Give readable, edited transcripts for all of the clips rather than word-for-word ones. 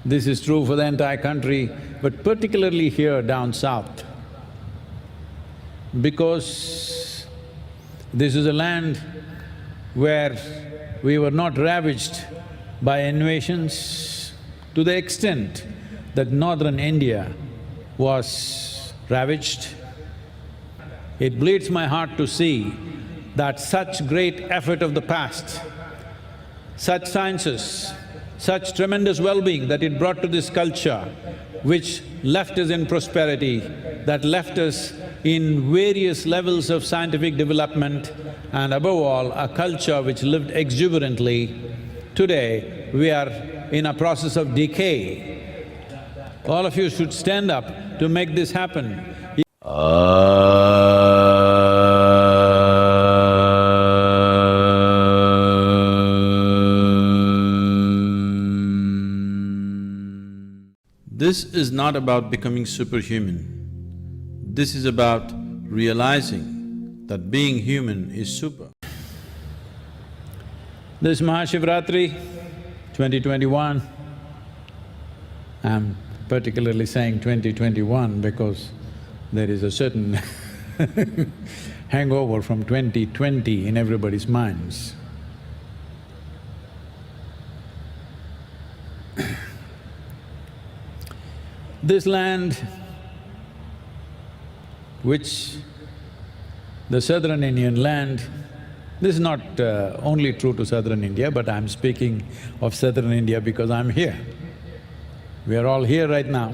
This is true for the entire country, but particularly here down south. Because this is a land where we were not ravaged by invasions to the extent that northern India was ravaged. It bleeds my heart to see that such great effort of the past, such sciences, such tremendous well-being that it brought to this culture, which left us in prosperity, that left us in various levels of scientific development, and above all, a culture which lived exuberantly. Today, we are in a process of decay. All of you should stand up to make this happen. This is not about becoming superhuman. This is about realizing that being human is super. This Mahashivratri 2021, I'm particularly saying 2021 because there is a certain hangover from 2020 in everybody's minds. This land, which the southern Indian land, this is not only true to southern India, but I'm speaking of southern India because I'm here. We are all here right now.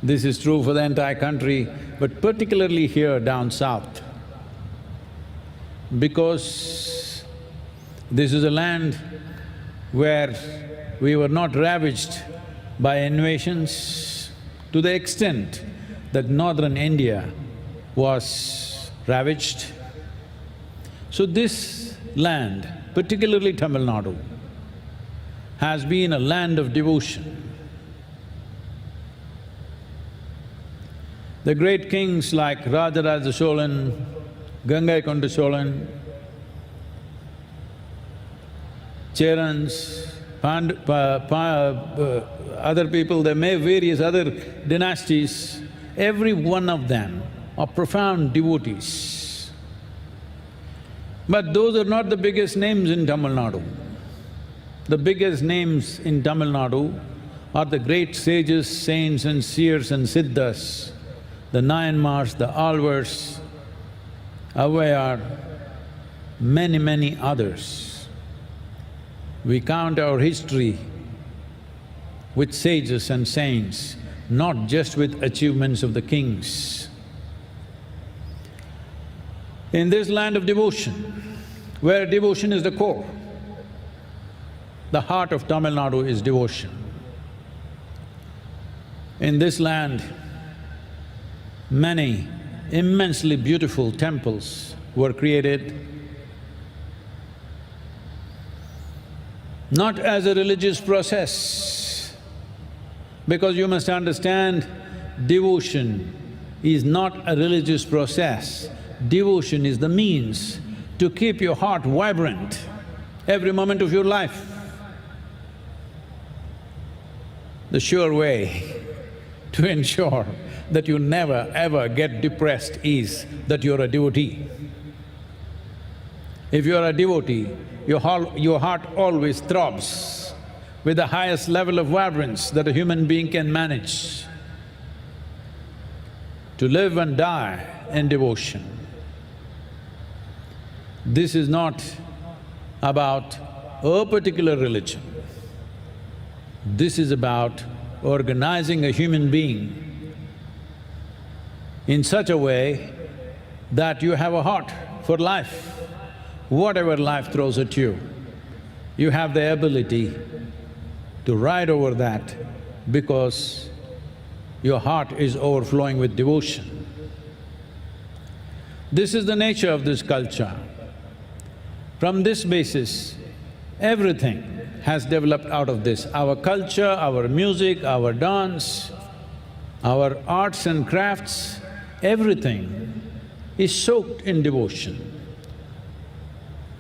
This is true for the entire country, but particularly here down south. Because this is a land where we were not ravaged by invasions to the extent that northern India was ravaged. So this land, particularly Tamil Nadu, has been a land of devotion. The great kings like Rajaraja Cholan, Gangaikonda Cholan, Cherans, other people, there may various other dynasties, every one of them are profound devotees. But those are not the biggest names in Tamil Nadu. The biggest names in Tamil Nadu are the great sages, saints and seers and siddhas, the Nayanmars, the Alvars, Avayar, many others. We count our history with sages and saints, not just with achievements of the kings. In this land of devotion, where devotion is the core, the heart of Tamil Nadu is devotion. In this land, many immensely beautiful temples were created, not as a religious process, because you must understand, devotion is not a religious process. Devotion is the means to keep your heart vibrant every moment of your life. The sure way to ensure that you never ever get depressed is that you're a devotee. If you're a devotee, your heart always throbs with the highest level of vibrance that a human being can manage. To live and die in devotion. This is not about a particular religion. This is about organizing a human being in such a way that you have a heart for life. Whatever life throws at you, you have the ability to ride over that because your heart is overflowing with devotion. This is the nature of this culture. From this basis, everything has developed out of this. Our culture, our music, our dance, our arts and crafts, everything is soaked in devotion.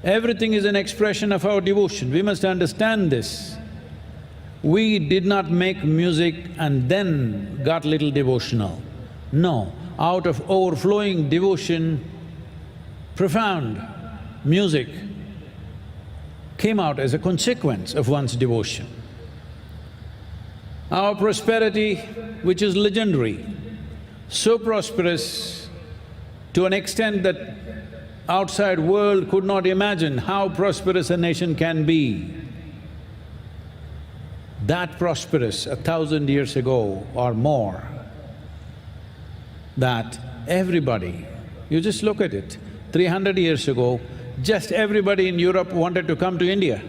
Everything is an expression of our devotion, we must understand this. We did not make music and then got little devotional. No, out of overflowing devotion, profound music came out as a consequence of one's devotion. Our prosperity, which is legendary, so prosperous to an extent that outside world could not imagine how prosperous a nation can be. That prosperous 1,000 years ago or more, that everybody, you just look at it, 300 years ago, just everybody in Europe wanted to come to India.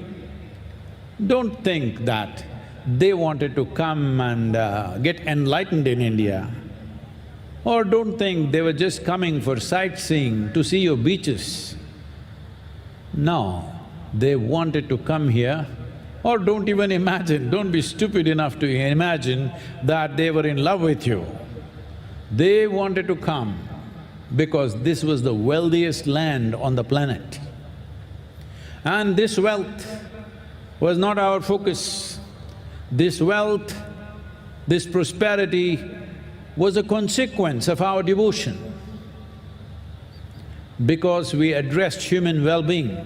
Don't think that they wanted to come and get enlightened in India. Or don't think they were just coming for sightseeing to see your beaches. No, they wanted to come here. Or don't even imagine, don't be stupid enough to imagine that they were in love with you. They wanted to come because this was the wealthiest land on the planet. And this wealth was not our focus. This wealth, this prosperity was a consequence of our devotion. Because we addressed human well-being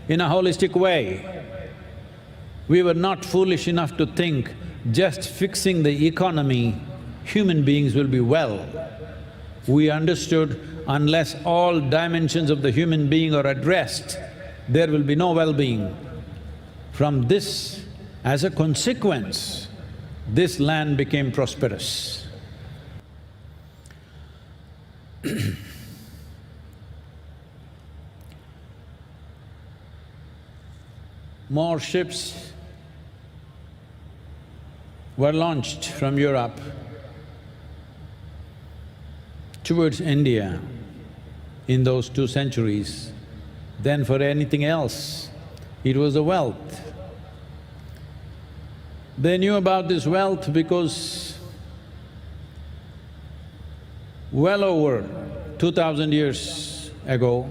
in a holistic way. We were not foolish enough to think just fixing the economy, human beings will be well. We understood unless all dimensions of the human being are addressed, there will be no well-being. From this, as a consequence, this land became prosperous. More ships were launched from Europe towards India in those 2 centuries than for anything else. It was the wealth. They knew about this wealth because well over 2,000 years ago,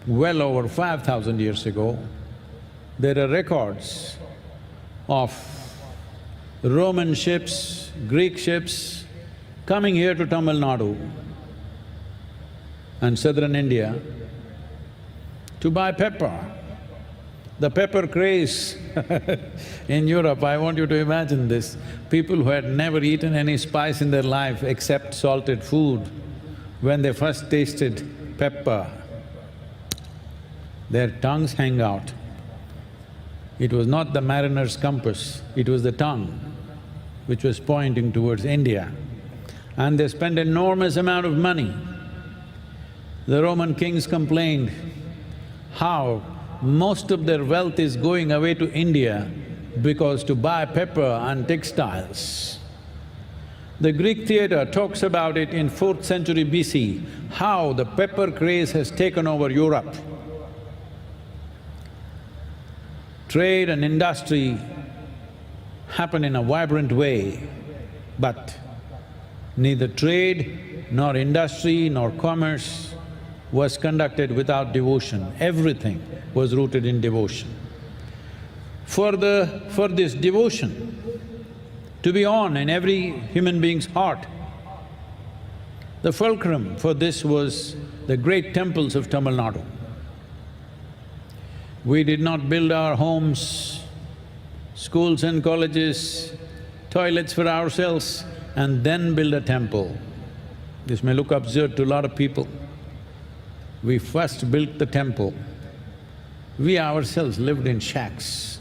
well over 5,000 years ago, there are records of Roman ships, Greek ships coming here to Tamil Nadu and southern India to buy pepper. The pepper craze in Europe, I want you to imagine this. People who had never eaten any spice in their life except salted food, when they first tasted pepper, their tongues hang out. It was not the mariner's compass, it was the tongue which was pointing towards India. And they spent enormous amount of money. The Roman kings complained how most of their wealth is going away to India because to buy pepper and textiles. The Greek theatre talks about it in 4th century BC, how the pepper craze has taken over Europe. Trade and industry happen in a vibrant way, but neither trade, nor industry, nor commerce was conducted without devotion. Everything was rooted in devotion. For this devotion to be on in every human being's heart, the fulcrum for this was the great temples of Tamil Nadu. We did not build our homes, schools and colleges, toilets for ourselves and then build a temple. This may look absurd to a lot of people. We first built the temple. We ourselves lived in shacks,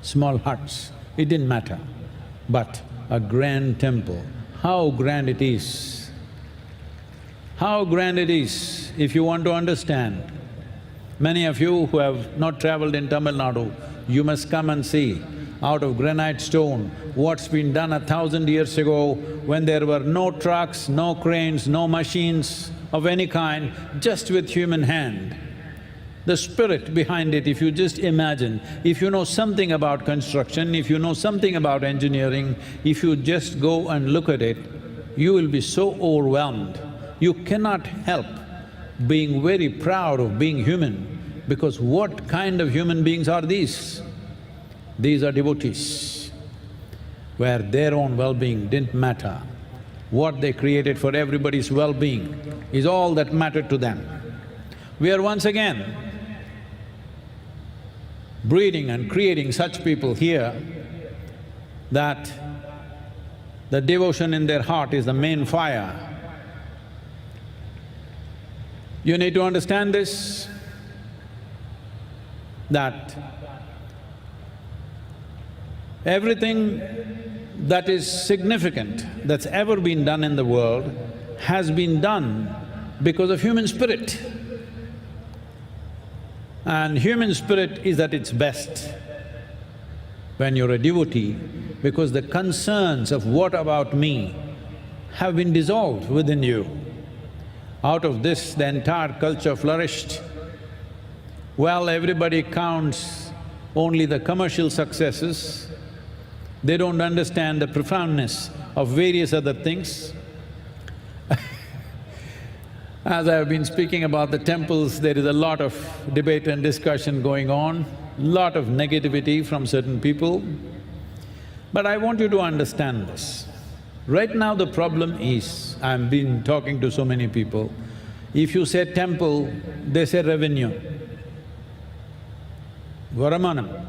small huts, it didn't matter. But a grand temple, how grand it is. How grand it is, if you want to understand. Many of you who have not travelled in Tamil Nadu, you must come and see out of granite stone what's been done 1,000 years ago when there were no trucks, no cranes, no machines of any kind, just with human hand. The spirit behind it, if you just imagine, if you know something about construction, if you know something about engineering, if you just go and look at it, you will be so overwhelmed. You cannot help being very proud of being human, because what kind of human beings are these? These are devotees, where their own well-being didn't matter. What they created for everybody's well-being is all that mattered to them. We are once again breeding and creating such people here that the devotion in their heart is the main fire. You need to understand this, that everything that is significant that's ever been done in the world has been done because of human spirit. And human spirit is at its best when you're a devotee, because the concerns of what about me have been dissolved within you. Out of this, the entire culture flourished. Well, everybody counts only the commercial successes. They don't understand the profoundness of various other things. As I've been speaking about the temples, there is a lot of debate and discussion going on, lot of negativity from certain people. But I want you to understand this. Right now the problem is, I've been talking to so many people, if you say temple, they say revenue, varamanam.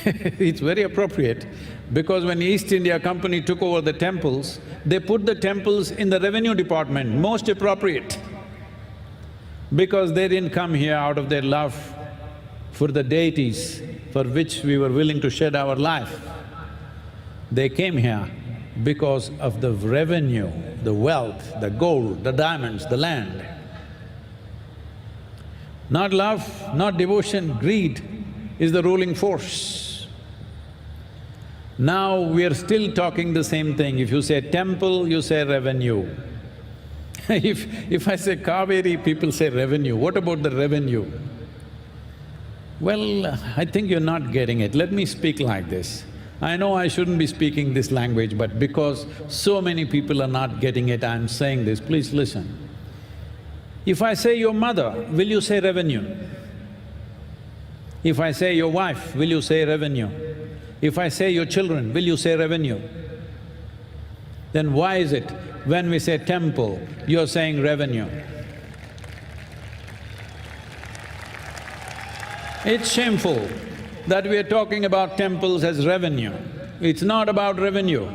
It's very appropriate, because when East India Company took over the temples, they put the temples in the revenue department, most appropriate, because they didn't come here out of their love for the deities for which we were willing to shed our life. They came here because of the revenue, the wealth, the gold, the diamonds, the land. Not love, not devotion, greed is the ruling force. Now we are still talking the same thing. If you say temple, you say revenue. If I say Kaveri, people say revenue. What about the revenue? Well, I think you're not getting it. Let me speak like this. I know I shouldn't be speaking this language, but because so many people are not getting it, I'm saying this, please listen. If I say your mother, will you say revenue? If I say your wife, will you say revenue? If I say your children, will you say revenue? Then why is it when we say temple, you're saying revenue? It's shameful that we are talking about temples as revenue. It's not about revenue.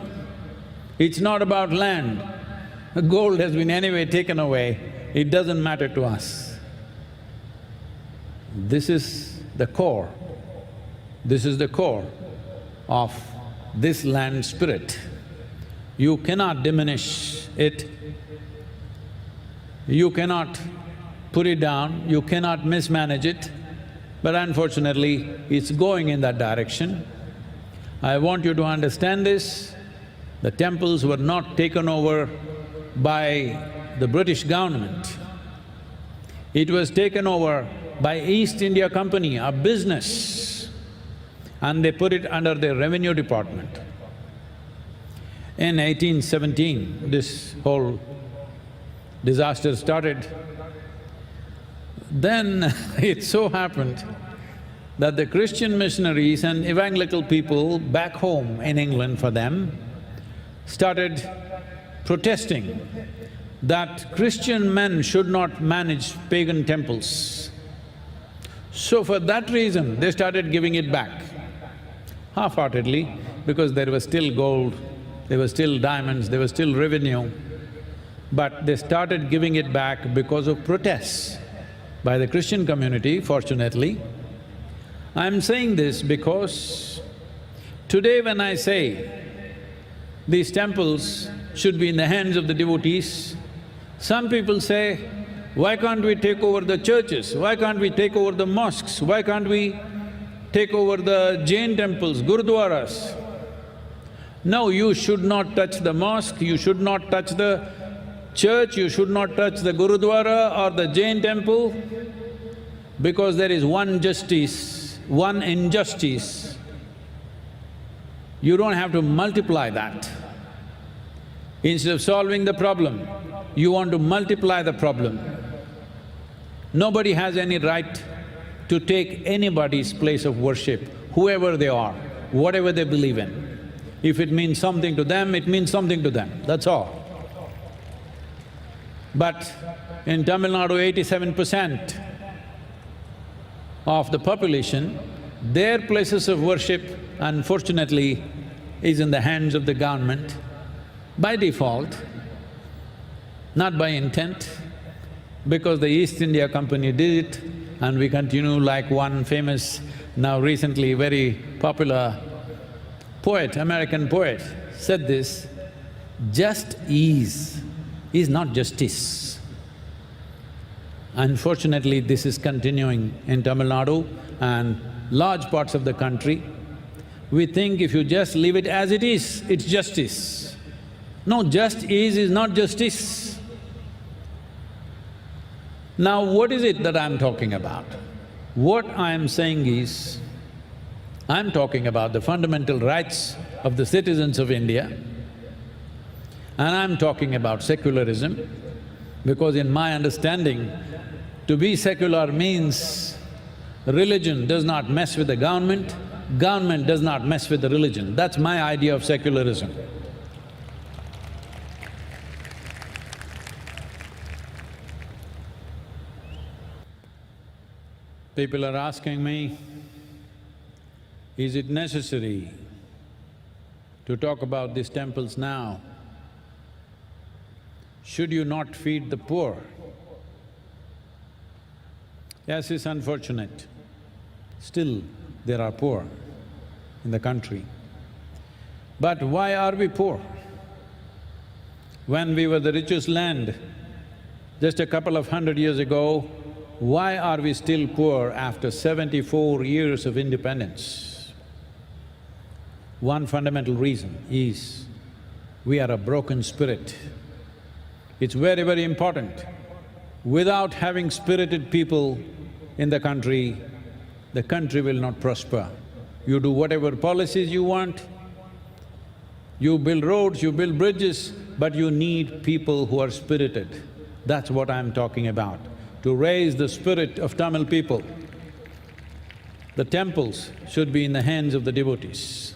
It's not about land. The gold has been anyway taken away, it doesn't matter to us. This is the core. This is the core of this land spirit. You cannot diminish it, you cannot put it down, you cannot mismanage it, but unfortunately, it's going in that direction. I want you to understand this, the temples were not taken over by the British government. It was taken over by East India Company, a business, and they put it under their revenue department. In 1817, this whole disaster started. Then it so happened that the Christian missionaries and evangelical people back home in England for them started protesting that Christian men should not manage pagan temples. So for that reason, they started giving it back, half-heartedly, because there was still gold, there were still diamonds, there was still revenue, but they started giving it back because of protests by the Christian community, fortunately. I'm saying this because today when I say these temples should be in the hands of the devotees, some people say, why can't we take over the churches? Why can't we take over the mosques? Why can't we take over the Jain temples, gurudwaras? No, you should not touch the mosque, you should not touch the church, you should not touch the gurudwara or the Jain temple, because there is one justice, one injustice. You don't have to multiply that. Instead of solving the problem, you want to multiply the problem. Nobody has any right to take anybody's place of worship, whoever they are, whatever they believe in. If it means something to them, it means something to them, that's all. But in Tamil Nadu, 87% of the population, their places of worship, unfortunately, is in the hands of the government by default, not by intent, because the East India Company did it and we continue like one famous, now recently very popular poet, American poet said this, just ease is not justice. Unfortunately, this is continuing in Tamil Nadu and large parts of the country. We think if you just leave it as it is, it's justice. No, just is not justice. Now, what is it that I'm talking about? What I'm saying is, I'm talking about the fundamental rights of the citizens of India, and I'm talking about secularism, because in my understanding, to be secular means religion does not mess with the government does not mess with the religion. That's my idea of secularism. People are asking me, is it necessary to talk about these temples now? Should you not feed the poor? Yes, it's unfortunate. Still, there are poor in the country. But why are we poor? When we were the richest land, just a couple of 100 years ago, why are we still poor after 74 years of independence? One fundamental reason is, we are a broken spirit. It's very, very important. Without having spirited people in the country will not prosper. You do whatever policies you want, you build roads, you build bridges, but you need people who are spirited. That's what I'm talking about, to raise the spirit of Tamil people. The temples should be in the hands of the devotees.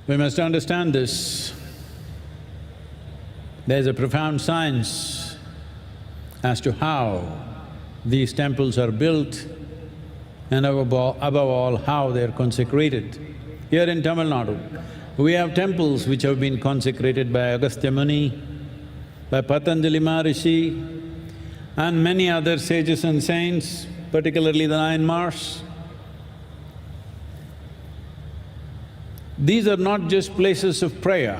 We must understand this. There's a profound science as to how these temples are built and above all, how they're consecrated. Here in Tamil Nadu, we have temples which have been consecrated by Agastya Muni, by Patanjali Maharishi and many other sages and saints, particularly the 9 Mars. These are not just places of prayer,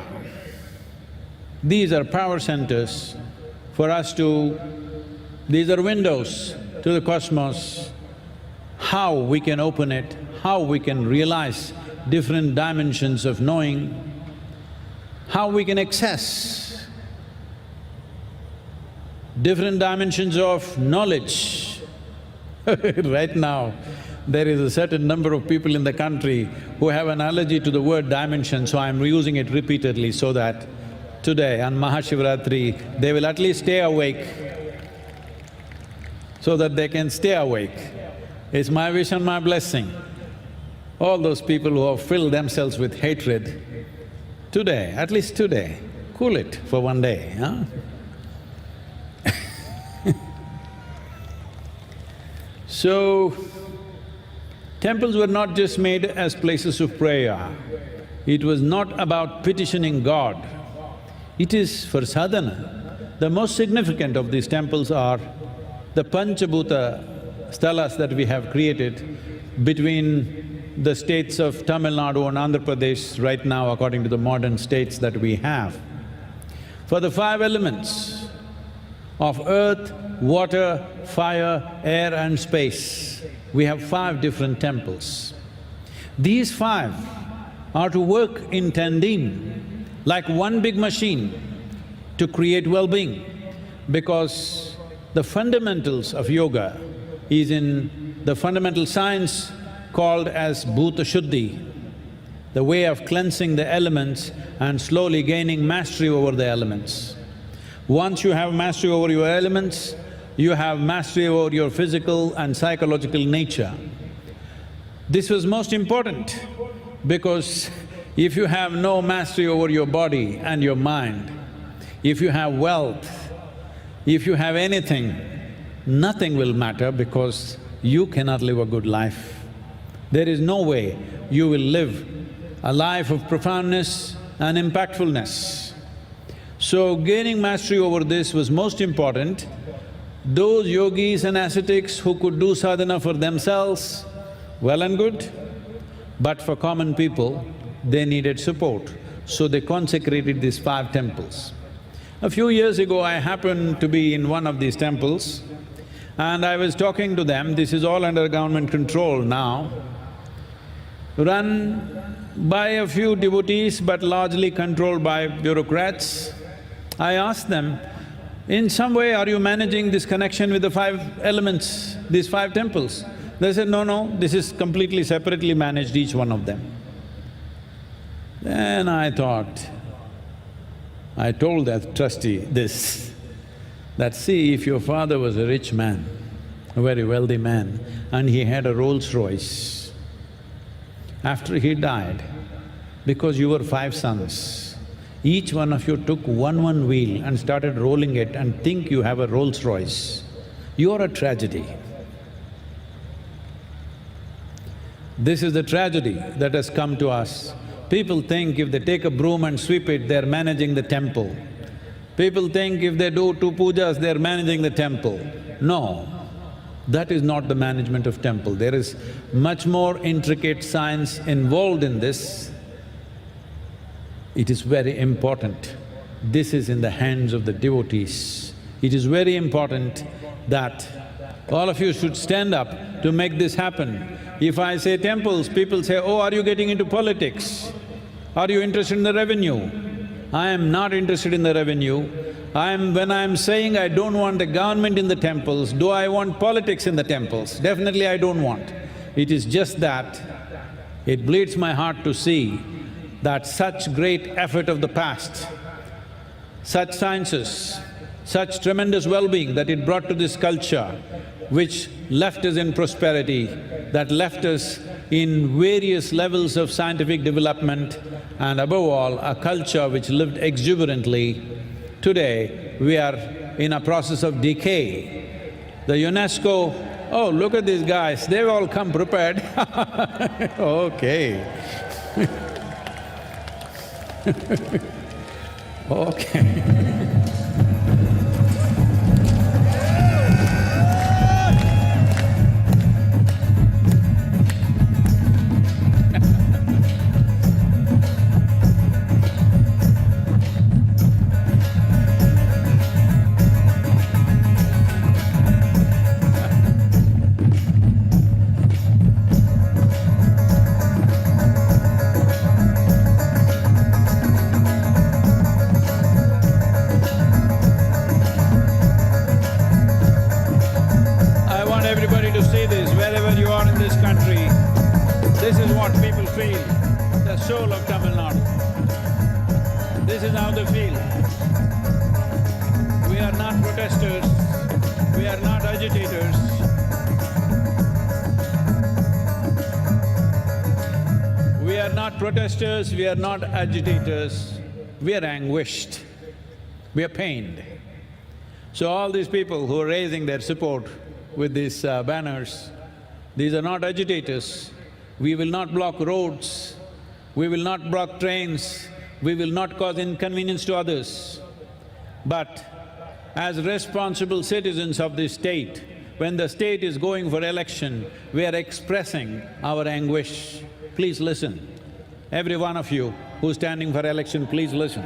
these are power centers for us to… these are windows to the cosmos, how we can open it, how we can realize different dimensions of knowing, how we can access different dimensions of knowledge. Right now, there is a certain number of people in the country who have an allergy to the word dimension, so I'm using it repeatedly so that today on Mahashivratri, they will at least stay awake, so that they can stay awake. It's my wish and my blessing. All those people who have filled themselves with hatred, today, at least today, cool it for one day, huh? So, temples were not just made as places of prayer. It was not about petitioning God. It is for sadhana. The most significant of these temples are the Panchabhuta sthalas that we have created between the states of Tamil Nadu and Andhra Pradesh right now, according to the modern states that we have. For the 5 elements of earth, water, fire, air and space, we have 5 different temples. These 5 are to work in tandem, like one big machine, to create well-being, because the fundamentals of yoga is in the fundamental science called as Bhuta Shuddhi, the way of cleansing the elements and slowly gaining mastery over the elements. Once you have mastery over your elements, you have mastery over your physical and psychological nature. This was most important because if you have no mastery over your body and your mind, if you have wealth, if you have anything, nothing will matter because you cannot live a good life. There is no way you will live a life of profoundness and impactfulness. So gaining mastery over this was most important. Those yogis and ascetics who could do sadhana for themselves, well and good, but for common people, they needed support. So they consecrated these 5 temples. A few years ago, I happened to be in one of these temples and I was talking to them. This is all under government control now, run by a few devotees but largely controlled by bureaucrats. I asked them, in some way are you managing this connection with the 5 elements, these 5 temples? They said, no, this is completely separately managed, each one of them. Then I thought, I told that trustee this, that see, if your father was a rich man, a very wealthy man, and he had a Rolls-Royce, after he died, because you were 5 sons, each one of you took one wheel and started rolling it and think you have a Rolls-Royce, you're a tragedy. This is the tragedy that has come to us. People think if they take a broom and sweep it, they're managing the temple. People think if they do 2 pujas, they're managing the temple. No, that is not the management of temple. There is much more intricate science involved in this. It is very important. This is in the hands of the devotees. It is very important that all of you should stand up to make this happen. If I say temples, people say, oh, are you getting into politics? Are you interested in the revenue? I am not interested in the revenue. When I'm saying I don't want the government in the temples, do I want politics in the temples? Definitely I don't want. It is just that it bleeds my heart to see that such great effort of the past, such sciences, such tremendous well-being that it brought to this culture, which left us in prosperity, that left us in various levels of scientific development, and above all, a culture which lived exuberantly. Today, we are in a process of decay. The UNESCO, oh, look at these guys, they've all come prepared. Okay. Okay. This is what people feel, the soul of Tamil Nadu. This is how they feel. We are not protesters, we are not agitators. We are not protesters, we are not agitators, we are anguished, we are pained. So all these people who are raising their support with these banners, these are not agitators. We will not block roads, we will not block trains, we will not cause inconvenience to others. But as responsible citizens of this state, when the state is going for election, we are expressing our anguish. Please listen. Every one of you who's standing for election, please listen.